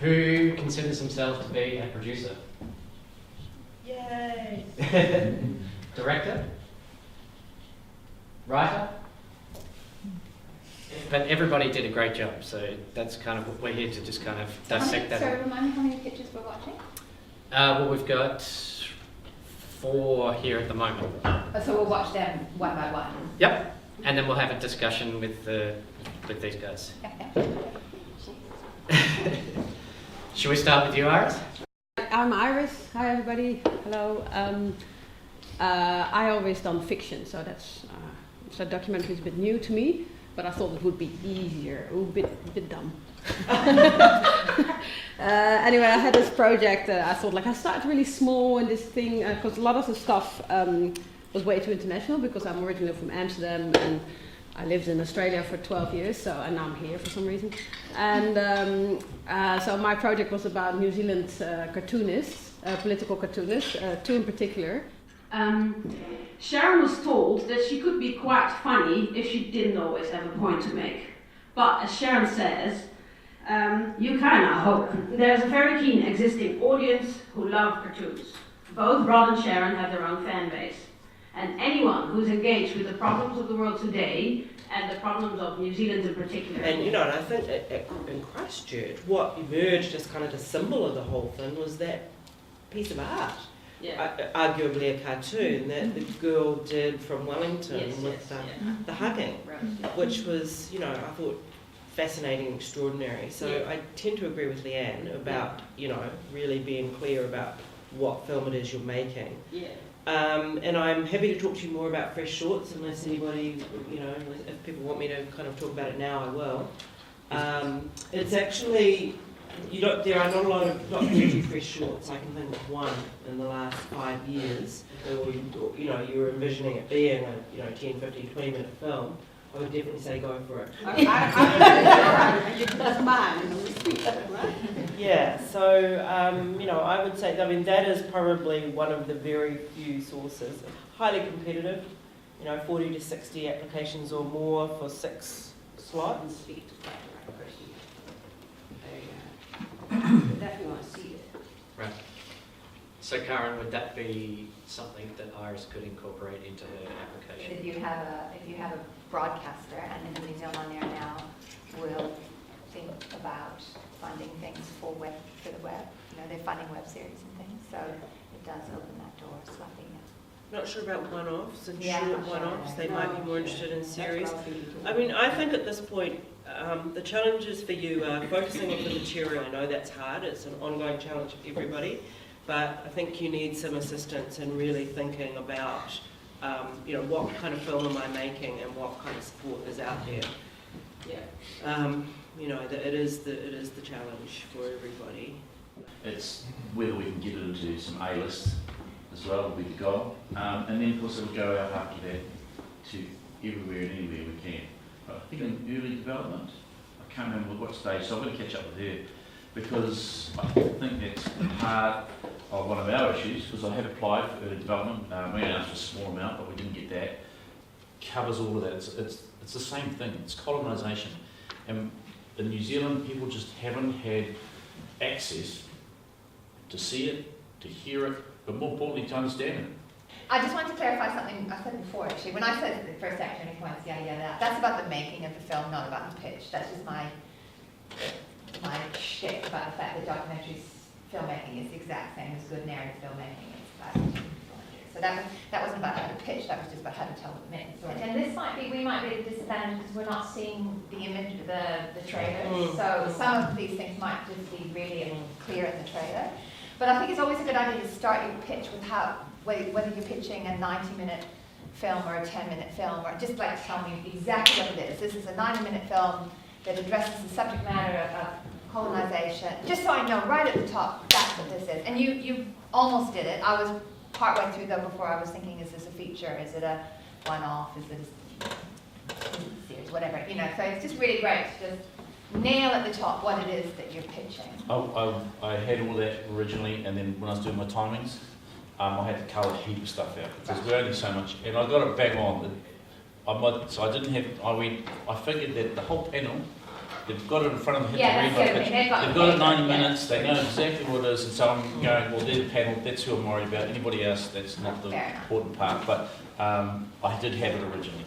Who considers themselves to be a producer? Yay! Director? Writer? But everybody did a great job, so that's kind of what we're here to just kind of dissect that. So remind me how many pictures we're watching? Well, we've got 4 here at the moment. So we'll watch them one by one. Yep, and then we'll have a discussion with these guys. Should we start with you, Iris? I'm Iris. Hi, everybody. Hello. I always done fiction, so that's so documentary is a bit new to me. But I thought it would be easier. Ooh, a bit dumb. Anyway, I had this project. I thought, like, I started really small in this thing because a lot of the stuff was way too international because I'm originally from Amsterdam and I lived in Australia for 12 years, and now I'm here for some reason. And so my project was about New Zealand cartoonists, political cartoonists, 2 in particular. Sharon was told that she could be quite funny if she didn't always have a point to make. But as Sharon says, you kinda hope. There's a very keen existing audience who love cartoons. Both Rod and Sharon have their own fan base. And anyone who's engaged with the problems of the world today and the problems of New Zealand in particular. And and I think in Christchurch, what emerged as kind of the symbol of the whole thing was that piece of art. Yeah. Arguably a cartoon that the girl did from Wellington with the hugging, which was, I thought fascinating, extraordinary. So I tend to agree with Leanne about, really being clear about what film it is you're making. Yeah. And I'm happy to talk to you more about Fresh Shorts, unless anybody, if people want me to kind of talk about it now, I will. It's actually, there are not a lot of documentary Fresh Shorts. I can think of one in the last 5 years. Or, you were envisioning it being a 10, 15, 20-minute film. I would definitely say go for it. That's mine. Yeah, so, I would say, that is probably one of the very few sources. Highly competitive, 40 to 60 applications or more for 6 slots. Definitely want to see it. Right. So, Karin, would that be something that Iris could incorporate into her application? If you have a broadcaster, and in New Zealand on there now, will think about funding things for the web. They're funding web series and things, so it does open that door slightly. Not sure about one-offs and short one-offs. They might be more interested in series. I think at this point, the challenges for you are focusing on the material. I know that's hard. It's an ongoing challenge for everybody, but I think you need some assistance in really thinking about, what kind of film am I making and what kind of support is out there. Yeah. It is the challenge for everybody. It's whether we can get it into some A-lists as well will be the goal, and then of course it'll go out after that to everywhere and anywhere we can. But I think in early development, I can't remember what stage, so I'm going to catch up with her because I think that's part of one of our issues, because I have applied for early development. We announced a small amount, but we didn't get that. Covers all of that. It's the same thing. It's colonisation, and in New Zealand, people just haven't had access to see it, to hear it, but more importantly, to understand it. I just want to clarify something I said before, actually. When I said the first action, any points, that's about the making of the film, not about the pitch. That's just my shtick about the fact that documentary filmmaking is the exact same as good narrative filmmaking. It's about so that wasn't about how to pitch, that was just about how to tell the myth. And this we might be at a disadvantage because we're not seeing the image of the trailer. So some of these things might just be really clear in the trailer. But I think it's always a good idea to start your pitch with whether you're pitching a 90-minute film or a 10-minute film, or just like tell me exactly what it is. This is a 90-minute film that addresses the subject matter of colonization. Just so I know right at the top, that's what this is. And you almost did it. I was partway through though before I was thinking, is this a feature? Is it a one-off? Is it a series? Whatever. So it's just really great to just nail at the top what it is that you're pitching. I had all that originally, and then when I was doing my timings, I had to cut a heap of stuff out because we're only so much, and I got it back on. So I didn't have. I figured that the whole panel They've got it in front of them. Yeah, that's good. They've got it 90 minutes. They know exactly what it is, and so I'm going. Well, they're the panel. That's who I'm worried about. Anybody else, that's not the important part. But I did have it originally.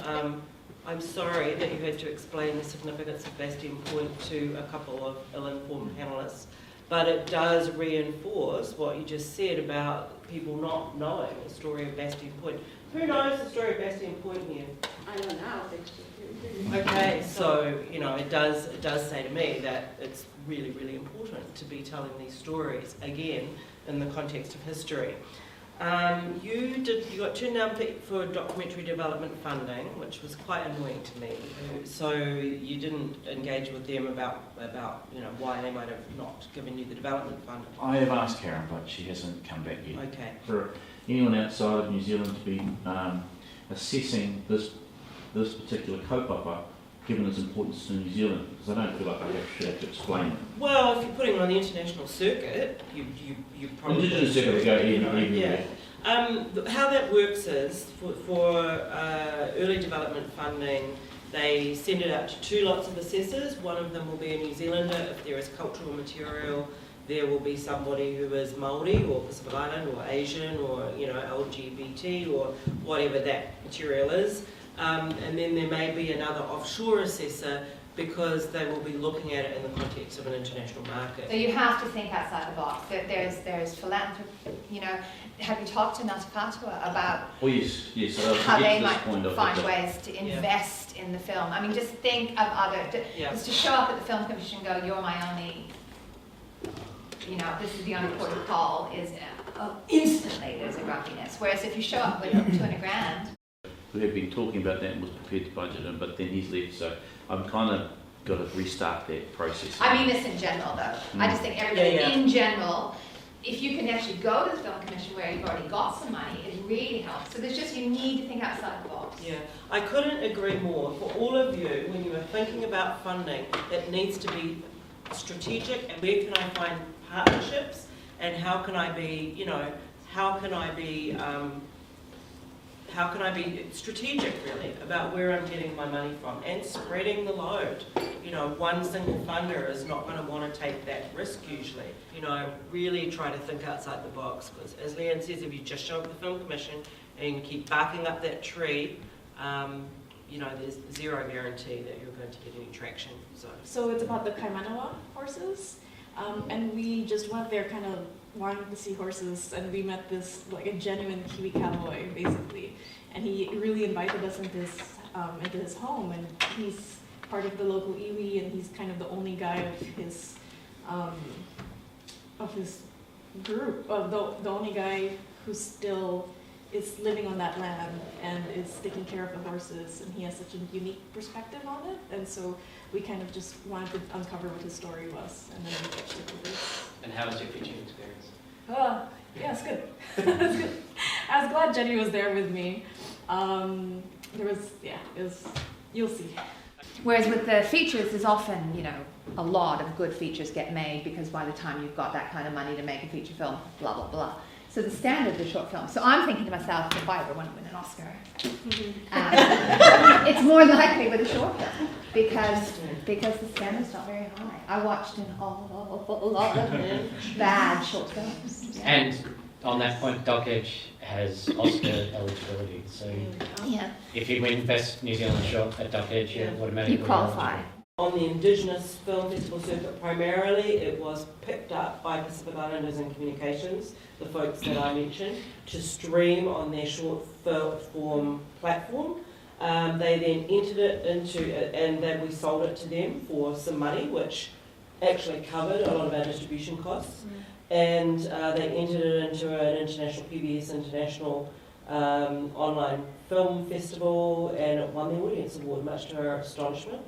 I'm sorry that you had to explain the significance of Bastion Point to a couple of ill-informed panellists, but it does reinforce what you just said about people not knowing the story of Bastion Point. Who knows the story of Bastion Point here? I don't know. Okay, so it does say to me that it's really, really important to be telling these stories again in the context of history. You got turned down for documentary development funding, which was quite annoying to me. So you didn't engage with them about why they might have not given you the development funding. I have asked Karin, but she hasn't come back yet. Okay. For anyone outside of New Zealand to be assessing this particular kaupapa, given its importance to New Zealand, because I don't feel like I actually have to explain it. Well, if you're putting it on the international circuit, you probably... Indigenous circuit will go everywhere. How that works is, for early development funding, they send it out to 2 lots of assessors. One of them will be a New Zealander. If there is cultural material, there will be somebody who is Māori or Pacific Island or Asian or LGBT or whatever that material is. And then there may be another offshore assessor because they will be looking at it in the context of an international market. So you have to think outside the box. There's philanthropy, have you talked to Ngāti Whātua about how they might find ways to invest in the film? I mean, just think of just to show up at the film commission and go, you're my only, this is the only port of call, is instantly there's a grumpiness. Whereas if you show up with 200 grand, who had been talking about that and was prepared to budget him, but then he's left, so I'm kind of got to restart that process. I mean this in general though. I just think everybody in general, if you can actually go to the film commission where you've already got some money, it really helps. So you need to think outside the box. Yeah, I couldn't agree more. For all of you, when you are thinking about funding, it needs to be strategic, and where can I find partnerships, and how can I be strategic, really, about where I'm getting my money from and spreading the load. One single funder is not going to want to take that risk usually. Really try to think outside the box, because as Leanne says, if you just show up at the film commission and keep barking up that tree, there's zero guarantee that you're going to get any traction. So it's about the Kaimanawa horses, and we just went there kind of wanting to see horses, and we met this a genuine Kiwi cowboy basically, and he really invited us into his home, and he's part of the local iwi, and he's kind of the only guy of his group, the only guy who still is living on that land and is taking care of the horses, and he has such a unique perspective on it, and so we kind of just wanted to uncover what his story was, and then we pitched it over. And how was your pitching experience? Yeah, it's good. It's good. I was glad Jenny was there with me. You'll see. Whereas with the features, there's often, a lot of good features get made because by the time you've got that kind of money to make a feature film, blah, blah, blah. So the standard of the short film. So I'm thinking to myself, if I ever want to win an Oscar, it's more likely with a short film because the standard's not very high. I watched an awful lot of bad short films. Yeah. And on that point, Doc Edge has Oscar eligibility. So if you win Best New Zealand Short at Doc Edge, you automatically qualify. On the Indigenous Film Festival circuit primarily, it was picked up by Pacific Islanders and Communications, the folks that I mentioned, to stream on their short form platform. They then entered it into, and then we sold it to them for some money, which actually covered a lot of our distribution costs. And they entered it into an international PBS International online film festival, and it won the Audience Award, much to our astonishment.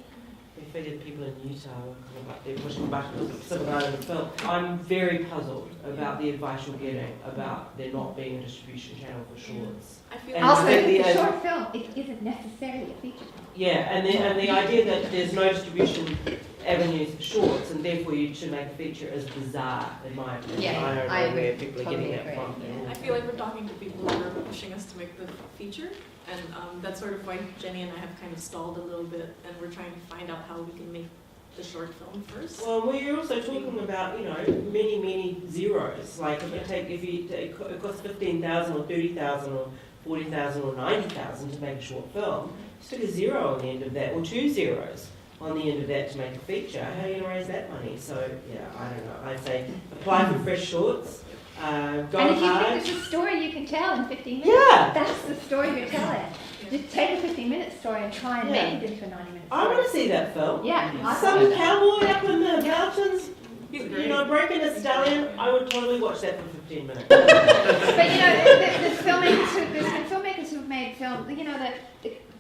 We figured people in Utah were kind of up there pushing buttons at Pacific Island film. I'm very puzzled about the advice you're getting about there not being a distribution channel for shorts. Also, the short film, it isn't necessarily a feature film. Yeah, and the idea that there's no distribution avenues for shorts, and therefore you should make a feature, is bizarre in my opinion. Yeah, I don't know where people are getting that from. I feel like we're talking to people who are pushing us to make the feature, and that's sort of why Jenny and I have kind of stalled a little bit, and we're trying to find out how we can make the short film first. Well, we're also talking about, many zeros. Like it costs 15,000 or 30,000 or 40,000 or 90,000 to make a short film. Stick a zero on the end of that, or 2 zeros on the end of that to make a feature. How are you going to raise that money? So, yeah, I don't know. I'd say apply for fresh shorts, go And if hard. you think there's a story you can tell in 15 minutes, Yeah. that's the story you're telling. Just take a 15-minute story and try and make it into a 90-minute story. I want to see that film. Yeah. Some cowboy up in the mountains, breaking a stallion. I would totally watch that for 15 minutes. But there's filmmakers who've made film.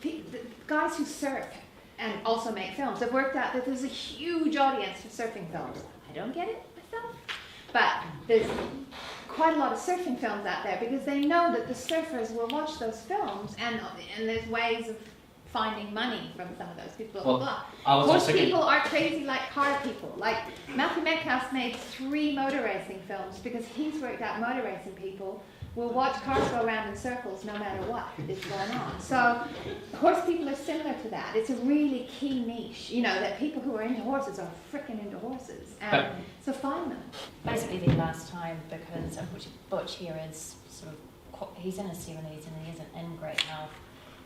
The guys who surf and also make films have worked out that there's a huge audience for surfing films. I don't get it myself, but there's quite a lot of surfing films out there because they know that the surfers will watch those films, and there's ways of finding money from some of those people. Well, I was Horse also thinking- people are crazy like car people. Like Matthew Metcalf made 3 motor racing films because he's worked out motor racing people will watch cars go around in circles no matter what is going on. So horse people are similar to that. It's a really key niche, that people who are into horses are freaking into horses. And so find them. Basically the last time, because Butch here is he's in his 70s and he isn't in great health.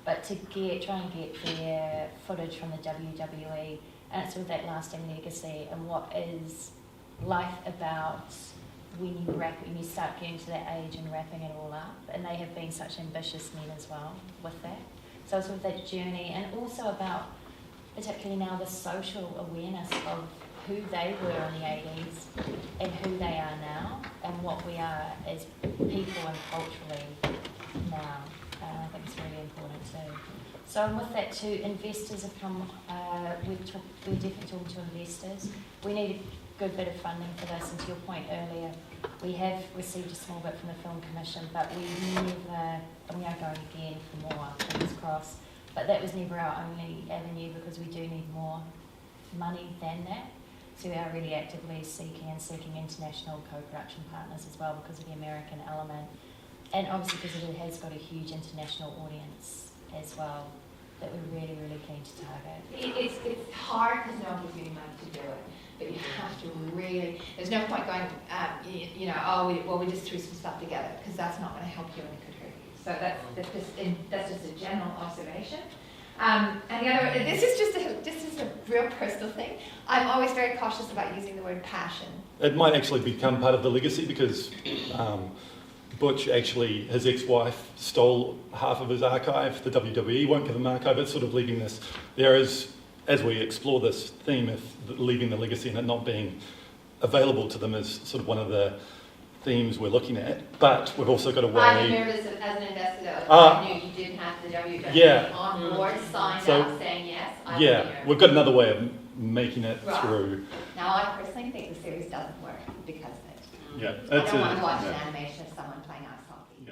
But to try and get their footage from the WWE, and it's with that lasting legacy and what is life about when you start getting to that age and wrapping it all up. And they have been such ambitious men as well with that. So it's with that journey, and also about, particularly now, the social awareness of who they were in the 80s and who they are now, and what we are as people and culturally now. I think it's really important too. So with that too, investors have come, we're definitely talking to investors. We need a good bit of funding for this, and to your point earlier, we have received a small bit from the Film Commission, but we are going again for more, fingers crossed. But that was never our only avenue, because we do need more money than that. So we are really actively seeking international co-production partners as well, because of the American element. And obviously because it has got a huge international audience as well that we're really, really keen to target. It's hard because no one's giving money to do it, but you have to really, there's no point going, we just threw some stuff together, because that's not going to help you and it could hurt you. So that's just a general observation. And the other, this is a real personal thing. I'm always very cautious about using the word passion. It might actually become part of the legacy, because Butch actually, his ex-wife stole half of his archive. The WWE won't give him archive. It's sort of leaving this. There is, as we explore this theme of leaving the legacy and it not being available to them, is sort of one of the themes we're looking at. But we've also got a way. I'm nervous as an investor though. I knew you didn't have the WWE on board, signed up saying yes. We've got another way of making it through. Now I personally think the series doesn't work because of it. Yeah, I don't want to watch an animation of someone playing ice hockey.